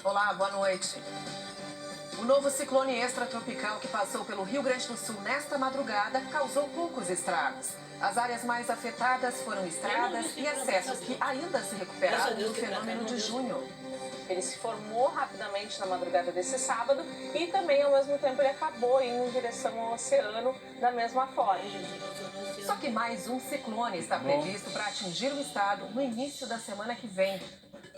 Olá, boa noite. O novo ciclone extratropical que passou pelo Rio Grande do Sul nesta madrugada causou poucos estragos. As áreas mais afetadas foram estradas e acessos que ainda se recuperaram do fenômeno de junho. Ele se formou rapidamente na madrugada desse sábado e também, ao mesmo tempo, ele acabou indo em direção ao oceano da mesma forma. Só que mais um ciclone está previsto para atingir o estado no início da semana que vem.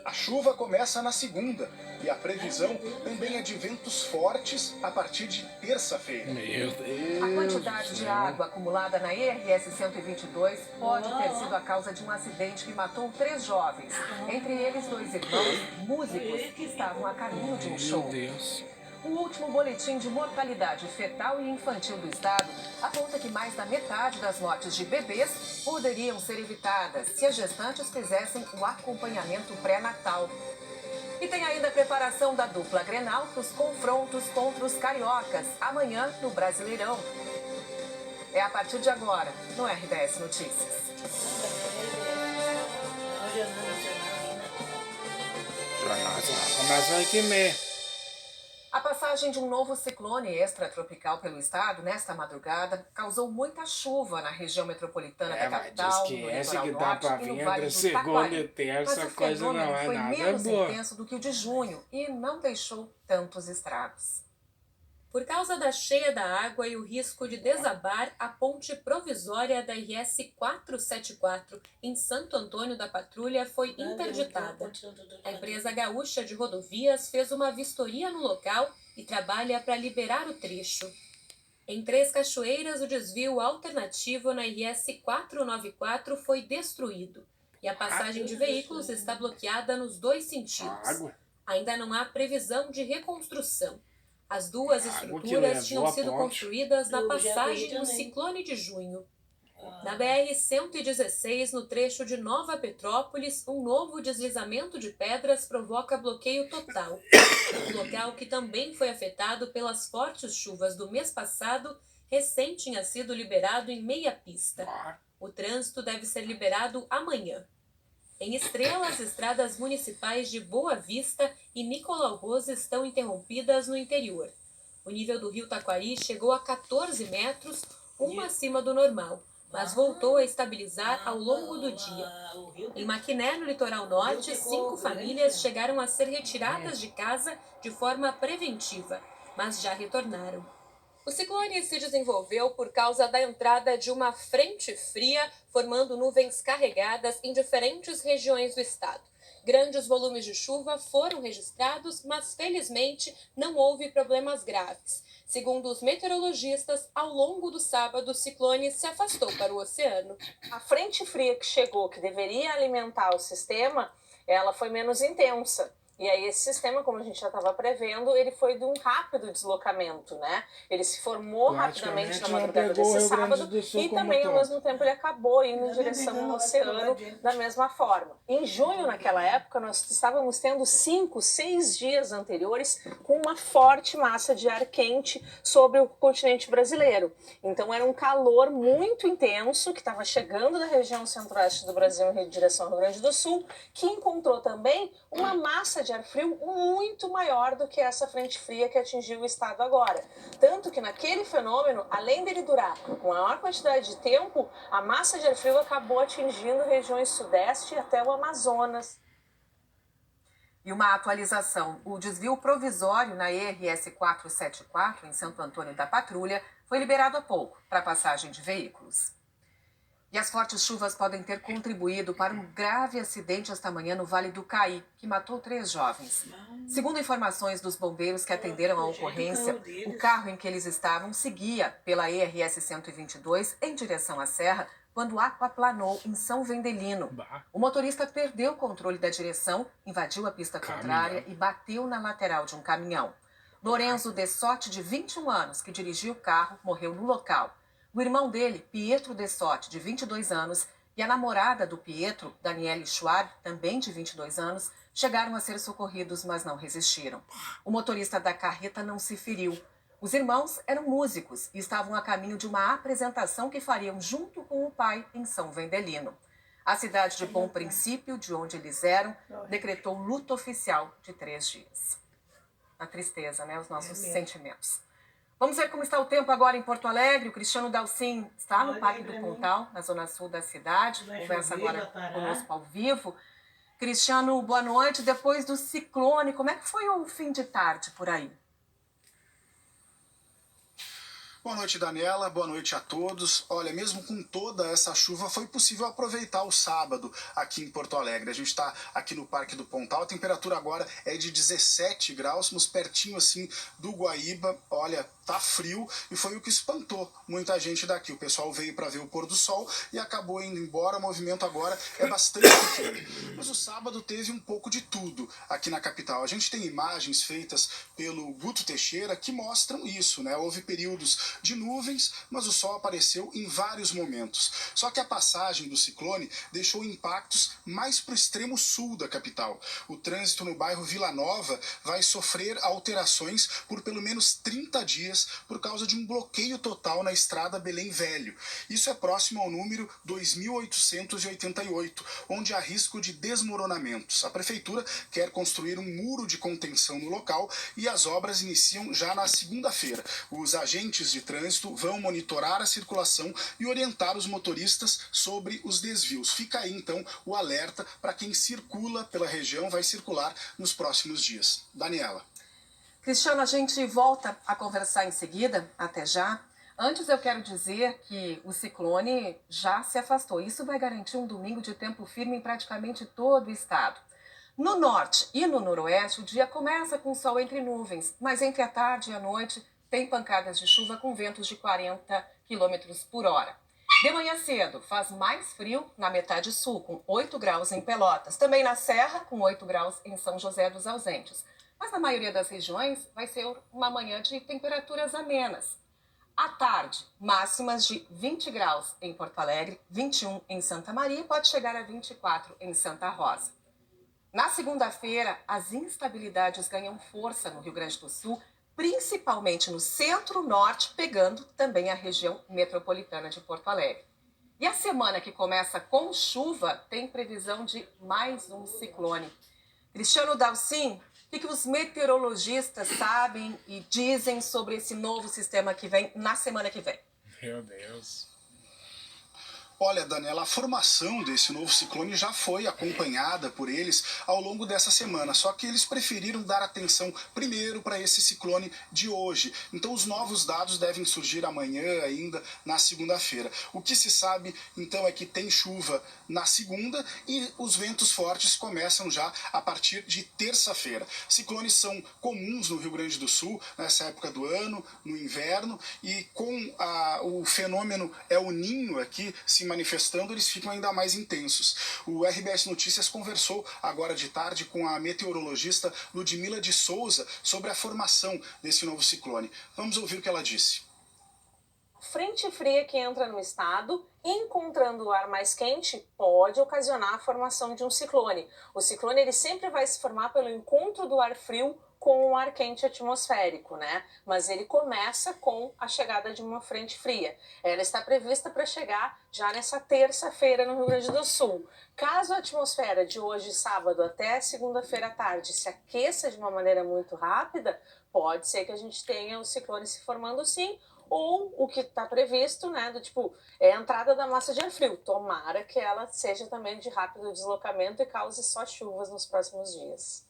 A chuva começa na segunda e a previsão também é de ventos fortes a partir de terça-feira. Meu Deus. A quantidade de água acumulada na ERS 122 pode ter sido a causa de um acidente que matou 3 jovens, entre eles 2 irmãos músicos que estavam a caminho de um show. Meu Deus. O último boletim de mortalidade fetal e infantil do estado aponta que mais da metade das mortes de bebês poderiam ser evitadas se as gestantes fizessem o acompanhamento pré-natal. E tem ainda a preparação da dupla Grenal para os confrontos contra os cariocas, amanhã no Brasileirão. É a partir de agora, no RBS Notícias. Começa a comer. A passagem de um novo ciclone extratropical pelo estado nesta madrugada causou muita chuva na região metropolitana da capital, diz que no essa litoral que dá norte pra e vir no Vale entre do segunda e Taquari. terça, Mas o coisa não fenômeno é foi nada menos boa. intenso do que o de junho e não deixou tantos estragos. Por causa da cheia da água e o risco de desabar, a ponte provisória da RS 474 em Santo Antônio da Patrulha foi interditada. A empresa gaúcha de rodovias fez uma vistoria no local e trabalha para liberar o trecho. Em Três Cachoeiras, o desvio alternativo na RS 494 foi destruído e a passagem de veículos está bloqueada nos 2 sentidos. Ainda não há previsão de reconstrução. As duas estruturas tinham sido construídas na passagem do ciclone de junho. Na BR-116, no trecho de Nova Petrópolis, um novo deslizamento de pedras provoca bloqueio total. O local, que também foi afetado pelas fortes chuvas do mês passado, recém tinha sido liberado em meia pista. O trânsito deve ser liberado amanhã. Em Estrela, as estradas municipais de Boa Vista e Nicolau Rose estão interrompidas no interior. O nível do rio Taquari chegou a 14 metros, acima do normal, mas voltou a estabilizar ao longo do dia. Em Maquiné, no litoral norte, 5 famílias chegaram a ser retiradas de casa de forma preventiva, mas já retornaram. O ciclone se desenvolveu por causa da entrada de uma frente fria, formando nuvens carregadas em diferentes regiões do estado. Grandes volumes de chuva foram registrados, mas felizmente não houve problemas graves. Segundo os meteorologistas, ao longo do sábado, o ciclone se afastou para o oceano. A frente fria que chegou, que deveria alimentar o sistema, ela foi menos intensa. E aí esse sistema, como a gente já estava prevendo, ele foi de um rápido deslocamento, né? Ele se formou rapidamente na madrugada desse sábado e também, ao mesmo tempo, ele acabou indo em direção ao oceano da mesma forma. Em junho, naquela época, nós estávamos tendo 5, 6 dias anteriores com uma forte massa de ar quente sobre o continente brasileiro. Então era um calor muito intenso que estava chegando da região centro-oeste do Brasil em direção ao Rio Grande do Sul, que encontrou também uma massa de ar frio muito maior do que essa frente fria que atingiu o estado agora. Tanto que naquele fenômeno, além dele durar uma maior quantidade de tempo, a massa de ar frio acabou atingindo regiões sudeste até o Amazonas. E uma atualização, o desvio provisório na ERS 474, em Santo Antônio da Patrulha, foi liberado há pouco para passagem de veículos. E as fortes chuvas podem ter contribuído para um grave acidente esta manhã no Vale do Caí, que matou 3 jovens. Segundo informações dos bombeiros que atenderam a ocorrência, o carro em que eles estavam seguia pela ERS 122 em direção à serra, quando aquaplanou em São Vendelino. O motorista perdeu o controle da direção, invadiu a pista contrária e bateu na lateral de um caminhão. Lorenzo Dessotti, de 21 anos, que dirigia o carro, morreu no local. O irmão dele, Pietro Dessotti, de 22 anos, e a namorada do Pietro, Daniele Schwab, também de 22 anos, chegaram a ser socorridos, mas não resistiram. O motorista da carreta não se feriu. Os irmãos eram músicos e estavam a caminho de uma apresentação que fariam junto com o pai em São Vendelino. A cidade de Bom Princípio, de onde eles eram, decretou luto oficial de 3 dias. A tristeza, né? Os nossos sentimentos. Vamos ver como está o tempo agora em Porto Alegre. O Cristiano Dalcin está no Parque do Pontal, na zona sul da cidade. Conversa agora conosco ao vivo. Cristiano, boa noite. Depois do ciclone, como é que foi o fim de tarde por aí? Boa noite, Daniela. Boa noite a todos. Olha, mesmo com toda essa chuva, foi possível aproveitar o sábado aqui em Porto Alegre. A gente está aqui no Parque do Pontal. A temperatura agora é de 17 graus, nos pertinho assim do Guaíba. Olha, tá frio e foi o que espantou muita gente daqui. O pessoal veio para ver o pôr do sol e acabou indo embora. O movimento agora é bastante pequeno. Mas o sábado teve um pouco de tudo aqui na capital. A gente tem imagens feitas pelo Guto Teixeira que mostram isso, né? Houve períodos de nuvens, mas o sol apareceu em vários momentos. Só que a passagem do ciclone deixou impactos mais para o extremo sul da capital. O trânsito no bairro Vila Nova vai sofrer alterações por pelo menos 30 dias por causa de um bloqueio total na estrada Belém Velho. Isso é próximo ao número 2888, onde há risco de desmoronamentos. A prefeitura quer construir um muro de contenção no local e as obras iniciam já na segunda-feira. Os agentes de trânsito vão monitorar a circulação e orientar os motoristas sobre os desvios. Fica aí, então, o alerta para quem circula pela região, vai circular nos próximos dias. Daniela. Cristiano, a gente volta a conversar em seguida, até já. Antes eu quero dizer que o ciclone já se afastou. Isso vai garantir um domingo de tempo firme em praticamente todo o estado. No norte e no noroeste, o dia começa com sol entre nuvens, mas entre a tarde e a noite tem pancadas de chuva com ventos de 40 km por hora. De manhã cedo, faz mais frio na metade sul, com 8 graus em Pelotas. Também na Serra, com 8 graus em São José dos Ausentes. Mas na maioria das regiões vai ser uma manhã de temperaturas amenas. À tarde, máximas de 20 graus em Porto Alegre, 21 em Santa Maria e pode chegar a 24 em Santa Rosa. Na segunda-feira, as instabilidades ganham força no Rio Grande do Sul, principalmente no centro-norte, pegando também a região metropolitana de Porto Alegre. E a semana que começa com chuva tem previsão de mais um ciclone. Cristiano Dalcin, o que os meteorologistas sabem e dizem sobre esse novo sistema que vem na semana que vem? Meu Deus. Olha, Daniela, a formação desse novo ciclone já foi acompanhada por eles ao longo dessa semana, só que eles preferiram dar atenção primeiro para esse ciclone de hoje. Então os novos dados devem surgir amanhã ainda, na segunda-feira. O que se sabe, então, é que tem chuva na segunda e os ventos fortes começam já a partir de terça-feira. Ciclones são comuns no Rio Grande do Sul, nessa época do ano, no inverno, e com o fenômeno El Niño aqui se manifestando, eles ficam ainda mais intensos. O RBS Notícias conversou agora de tarde com a meteorologista Ludmila de Souza sobre a formação desse novo ciclone. Vamos ouvir o que ela disse. Frente fria que entra no estado, encontrando o ar mais quente, pode ocasionar a formação de um ciclone. O ciclone ele sempre vai se formar pelo encontro do ar frio com o ar quente atmosférico, né? Mas ele começa com a chegada de uma frente fria. Ela está prevista para chegar já nessa terça-feira no Rio Grande do Sul. Caso a atmosfera de hoje, sábado, até segunda-feira à tarde se aqueça de uma maneira muito rápida, pode ser que a gente tenha o ciclone se formando sim, ou o que está previsto, né, do tipo, é a entrada da massa de ar frio. Tomara que ela seja também de rápido deslocamento e cause só chuvas nos próximos dias.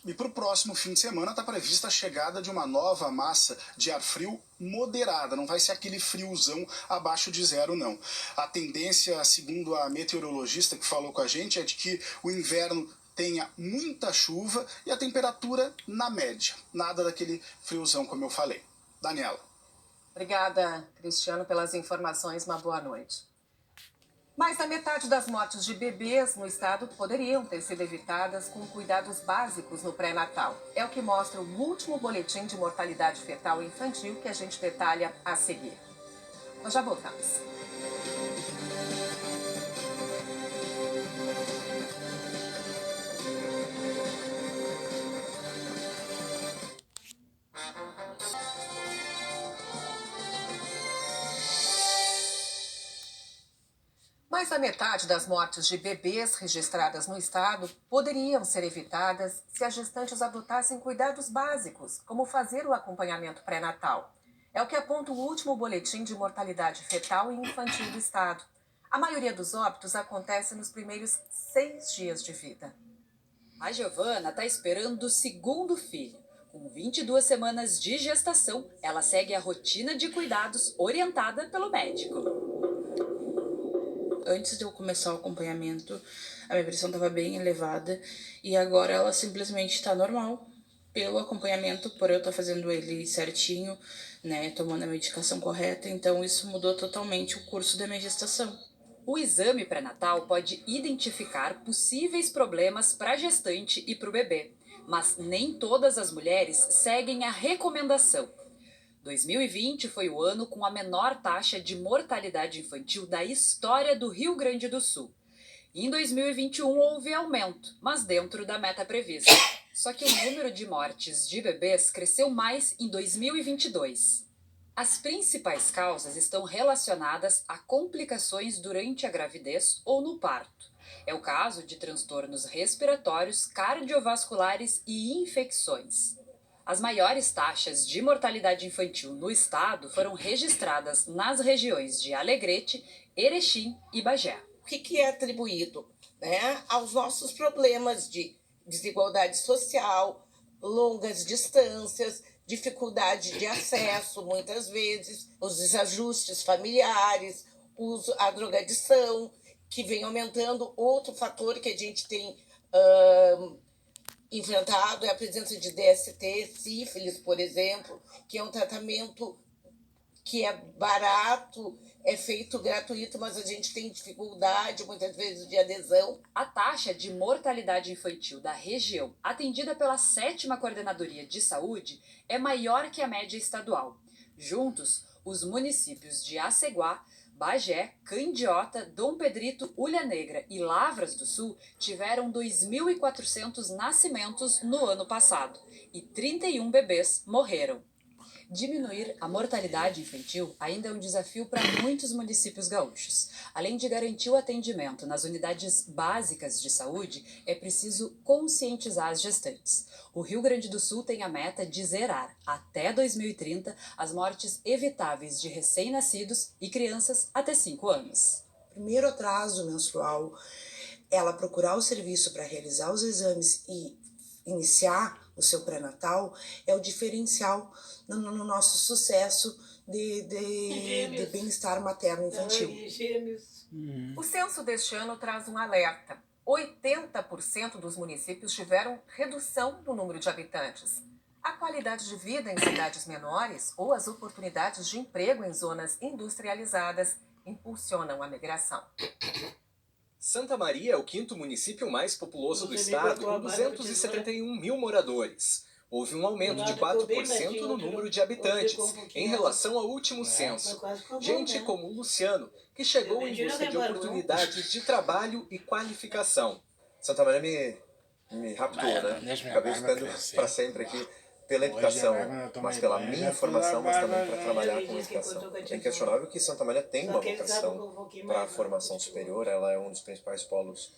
E para o próximo fim de semana está prevista a chegada de uma nova massa de ar frio moderada, não vai ser aquele friozão abaixo de zero, não. A tendência, segundo a meteorologista que falou com a gente, é de que o inverno tenha muita chuva e a temperatura na média. Nada daquele friozão, como eu falei. Daniela. Obrigada, Cristiano, pelas informações. Uma boa noite. Mais da metade das mortes de bebês no estado poderiam ter sido evitadas com cuidados básicos no pré-natal. É o que mostra o último boletim de mortalidade fetal infantil que a gente detalha a seguir. Nós já voltamos. Mais da metade das mortes de bebês registradas no estado poderiam ser evitadas se as gestantes adotassem cuidados básicos, como fazer o acompanhamento pré-natal. É o que aponta o último boletim de mortalidade fetal e infantil do estado. A maioria dos óbitos acontece nos primeiros 6 dias de vida. A Giovana está esperando o segundo filho. Com 22 semanas de gestação, ela segue a rotina de cuidados orientada pelo médico. Antes de eu começar o acompanhamento, a minha pressão estava bem elevada e agora ela simplesmente está normal. Pelo acompanhamento, por eu estar fazendo ele certinho, né, tomando a medicação correta, então isso mudou totalmente o curso da minha gestação. O exame pré-natal pode identificar possíveis problemas para a gestante e para o bebê, mas nem todas as mulheres seguem a recomendação. 2020 foi o ano com a menor taxa de mortalidade infantil da história do Rio Grande do Sul. Em 2021 houve aumento, mas dentro da meta prevista. Só que o número de mortes de bebês cresceu mais em 2022. As principais causas estão relacionadas a complicações durante a gravidez ou no parto. É o caso de transtornos respiratórios, cardiovasculares e infecções. As maiores taxas de mortalidade infantil no estado foram registradas nas regiões de Alegrete, Erechim e Bagé. O que é atribuído, né, aos nossos problemas de desigualdade social, longas distâncias, dificuldade de acesso, muitas vezes, os desajustes familiares, a drogadição, que vem aumentando. Outro fator que a gente tem enfrentado é a presença de DST, sífilis, por exemplo, que é um tratamento que é barato, é feito gratuito, mas a gente tem dificuldade, muitas vezes, de adesão. A taxa de mortalidade infantil da região, atendida pela 7ª Coordenadoria de Saúde, é maior que a média estadual. Juntos, os municípios de Aceguá, Bagé, Candiota, Dom Pedrito, Ulha Negra e Lavras do Sul tiveram 2.400 nascimentos no ano passado e 31 bebês morreram. Diminuir a mortalidade infantil ainda é um desafio para muitos municípios gaúchos. Além de garantir o atendimento nas unidades básicas de saúde, é preciso conscientizar as gestantes. O Rio Grande do Sul tem a meta de zerar, até 2030, as mortes evitáveis de recém-nascidos e crianças até 5 anos. Primeiro atraso menstrual, ela procurar o serviço para realizar os exames e iniciar o seu pré-natal é o diferencial no nosso sucesso de bem-estar materno-infantil. O censo deste ano traz um alerta. 80% dos municípios tiveram redução no número de habitantes. A qualidade de vida em cidades menores ou as oportunidades de emprego em zonas industrializadas impulsionam a migração. Santa Maria é o 5º município mais populoso do estado, com 271 mil moradores. Houve um aumento de 4% no número de habitantes, em relação ao último censo. Gente como o Luciano, que chegou em busca de oportunidades de trabalho e qualificação. Santa Maria me raptou, né? Acabei ficando para sempre aqui pela educação, mas pela minha formação, mas também para trabalhar com educação. É inquestionável que Santa Maria tem uma vocação para a formação superior, ela é um dos principais polos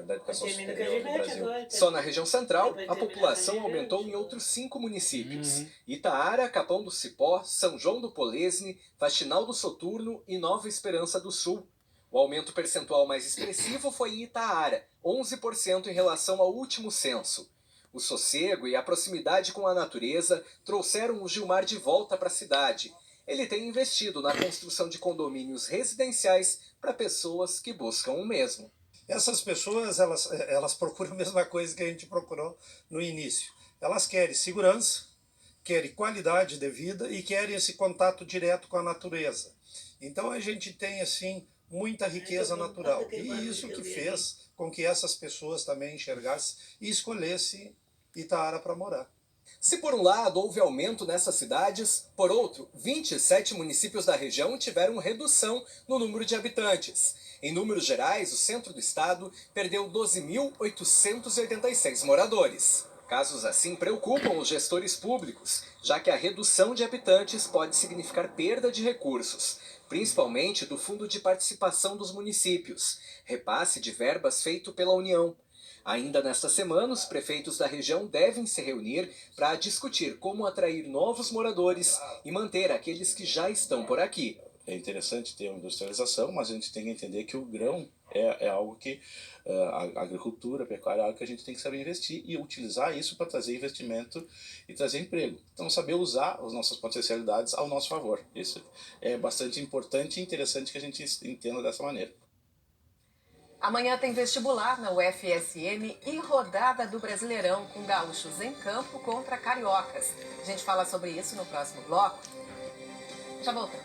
da educação superior do Brasil. Só na região central, a população aumentou em outros 5 municípios. Itaara, Capão do Cipó, São João do Polesne, Faxinal do Soturno e Nova Esperança do Sul. O aumento percentual mais expressivo foi em Itaara, 11% em relação ao último censo. O sossego e a proximidade com a natureza trouxeram o Gilmar de volta para a cidade. Ele tem investido na construção de condomínios residenciais para pessoas que buscam o mesmo. Essas pessoas, elas procuram a mesma coisa que a gente procurou no início. Elas querem segurança, querem qualidade de vida e querem esse contato direto com a natureza. Então a gente tem, assim, muita riqueza natural. E isso que fez com que essas pessoas também enxergassem e escolhessem Itaara para morar. Se por um lado houve aumento nessas cidades, por outro, 27 municípios da região tiveram redução no número de habitantes. Em números gerais, o centro do estado perdeu 12.886 moradores. Casos assim preocupam os gestores públicos, já que a redução de habitantes pode significar perda de recursos. principalmente do Fundo de Participação dos Municípios, repasse de verbas feito pela União. Ainda nesta semana, os prefeitos da região devem se reunir para discutir como atrair novos moradores e manter aqueles que já estão por aqui. É interessante ter uma industrialização, mas a gente tem que entender que o grão é algo que a agricultura, a pecuária é algo que a gente tem que saber investir e utilizar isso para trazer investimento e trazer emprego. Então, saber usar as nossas potencialidades ao nosso favor. Isso é bastante importante e interessante que a gente entenda dessa maneira. Amanhã tem vestibular na UFSM e rodada do Brasileirão com gaúchos em campo contra cariocas. A gente fala sobre isso no próximo bloco. Já voltamos.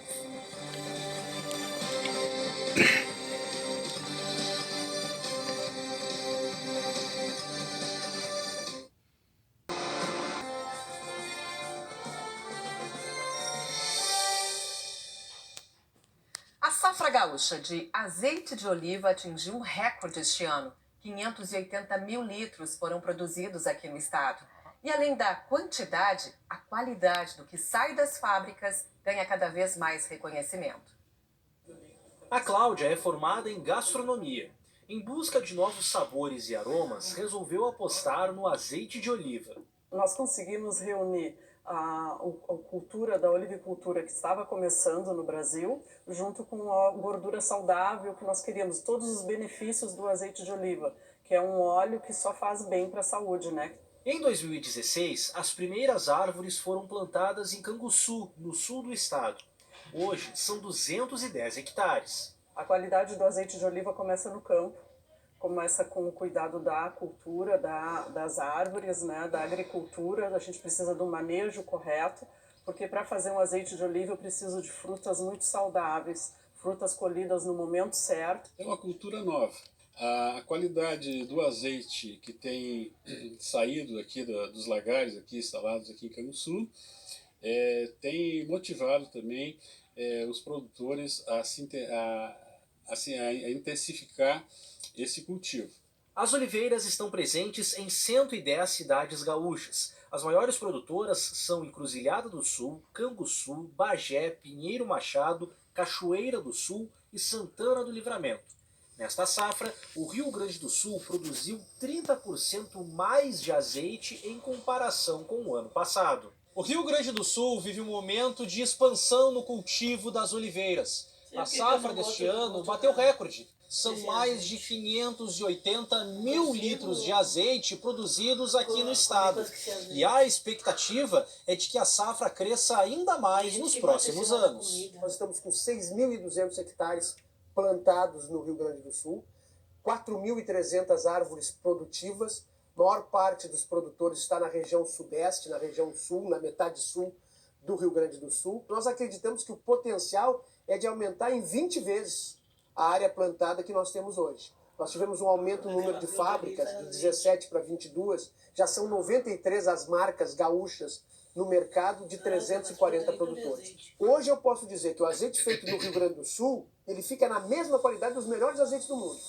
A safra gaúcha de azeite de oliva atingiu um recorde este ano. 580 mil litros foram produzidos aqui no estado. E além da quantidade, a qualidade do que sai das fábricas ganha cada vez mais reconhecimento. A Cláudia é formada em gastronomia. Em busca de novos sabores e aromas, resolveu apostar no azeite de oliva. Nós conseguimos reunir a cultura da olivicultura que estava começando no Brasil, junto com a gordura saudável que nós queríamos, todos os benefícios do azeite de oliva, que é um óleo que só faz bem para a saúde, né? Em 2016, as primeiras árvores foram plantadas em Canguçu, no sul do estado. Hoje, são 210 hectares. A qualidade do azeite de oliva começa no campo, começa com o cuidado da cultura, das árvores, né, da agricultura. A gente precisa do manejo correto, porque para fazer um azeite de oliva eu preciso de frutas muito saudáveis, frutas colhidas no momento certo. É uma cultura nova. A qualidade do azeite que tem saído aqui dos lagares aqui instalados aqui em Canguçu tem motivado também os produtores a intensificar esse cultivo. As oliveiras estão presentes em 110 cidades gaúchas. As maiores produtoras são Encruzilhada do Sul, Canguçu, Bagé, Pinheiro Machado, Cachoeira do Sul e Santana do Livramento. Nesta safra, o Rio Grande do Sul produziu 30% mais de azeite em comparação com o ano passado. O Rio Grande do Sul vive um momento de expansão no cultivo das oliveiras. A safra deste ano bateu recorde. São mais de 580 mil litros de azeite produzidos aqui no estado. E a expectativa é de que a safra cresça ainda mais nos próximos anos. Nós estamos com 6.200 hectares plantados no Rio Grande do Sul, 4.300 árvores produtivas. A maior parte dos produtores está na região sudeste, na região sul, na metade sul do Rio Grande do Sul. Nós acreditamos que o potencial é de aumentar em 20 vezes a área plantada que nós temos hoje. Nós tivemos um aumento no número de fábricas, de 17 para 22, já são 93 as marcas gaúchas no mercado de 340 produtores. Hoje eu posso dizer que o azeite feito no Rio Grande do Sul, ele fica na mesma qualidade dos melhores azeites do mundo.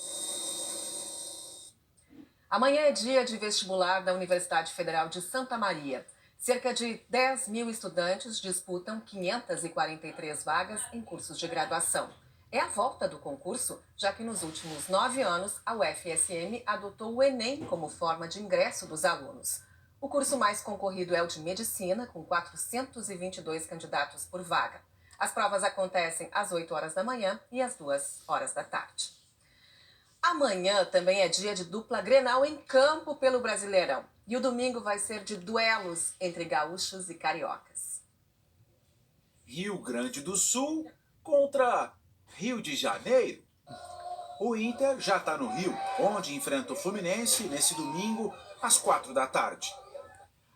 Amanhã é dia de vestibular da Universidade Federal de Santa Maria. Cerca de 10 mil estudantes disputam 543 vagas em cursos de graduação. É a volta do concurso, já que nos últimos 9 anos a UFSM adotou o Enem como forma de ingresso dos alunos. O curso mais concorrido é o de Medicina, com 422 candidatos por vaga. As provas acontecem às 8 horas da manhã e às 2 horas da tarde. Amanhã também é dia de dupla Grenal em campo pelo Brasileirão. E o domingo vai ser de duelos entre gaúchos e cariocas. Rio Grande do Sul contra Rio de Janeiro. O Inter já está no Rio, onde enfrenta o Fluminense nesse domingo às 4 da tarde.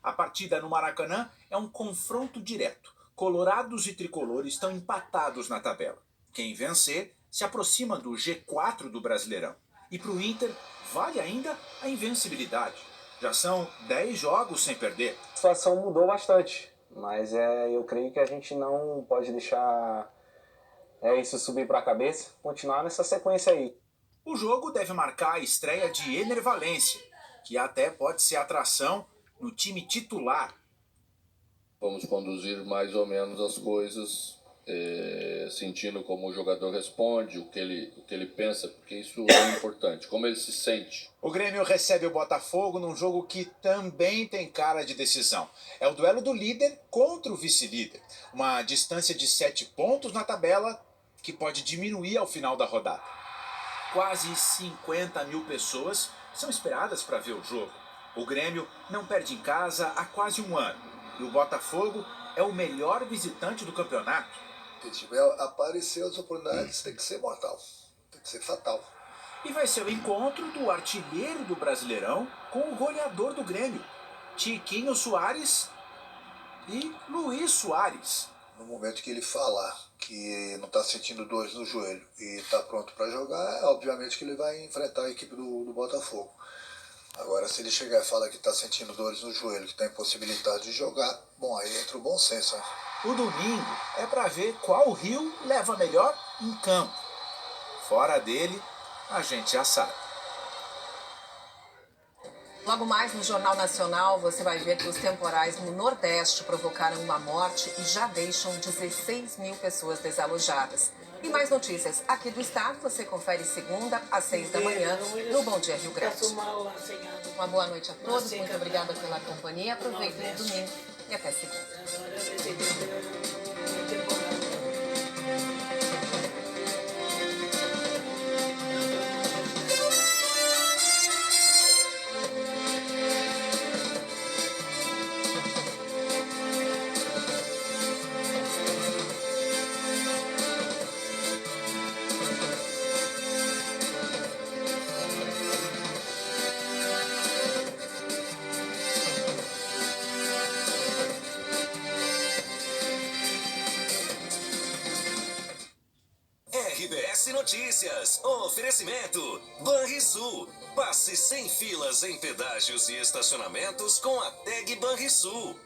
A partida no Maracanã é um confronto direto. Colorados e tricolores estão empatados na tabela. Quem vencer se aproxima do G4 do Brasileirão. E para o Inter vale ainda a invencibilidade. Já são 10 jogos sem perder. A situação mudou bastante, mas eu creio que a gente não pode deixar isso subir para a cabeça, continuar nessa sequência aí. O jogo deve marcar a estreia de Ener Valencia, que até pode ser atração no time titular. Vamos conduzir mais ou menos as coisas sentindo como o jogador responde, o que ele pensa, porque isso é importante, como ele se sente. O Grêmio recebe o Botafogo num jogo que também tem cara de decisão. É o duelo do líder contra o vice-líder. Uma distância de 7 pontos na tabela que pode diminuir ao final da rodada. Quase 50 mil pessoas são esperadas para ver o jogo. O Grêmio não perde em casa há quase um ano. E o Botafogo é o melhor visitante do campeonato. Se tiver aparecer as oportunidades, tem que ser mortal, tem que ser fatal. E vai ser o encontro do artilheiro do Brasileirão com o goleador do Grêmio, Tiquinho Soares e Luiz Soares. No momento que ele falar que não está sentindo dores no joelho e está pronto para jogar, obviamente que ele vai enfrentar a equipe do Botafogo. Agora, se ele chegar e falar que está sentindo dores no joelho, que está impossibilitado de jogar, bom, aí entra o bom senso, né? O domingo é para ver qual Rio leva melhor em campo. Fora dele, a gente já sabe. Logo mais no Jornal Nacional, você vai ver que os temporais no Nordeste provocaram uma morte e já deixam 16 mil pessoas desalojadas. E mais notícias aqui do estado, você confere segunda às 6 da manhã no Bom Dia Rio Grande. Uma boa noite a todos, muito obrigada pela companhia, aproveitem o domingo e até segunda. RBS Notícias, oferecimento Banrisul. Passe sem filas em pedágios e estacionamentos com a Tag Banrisul.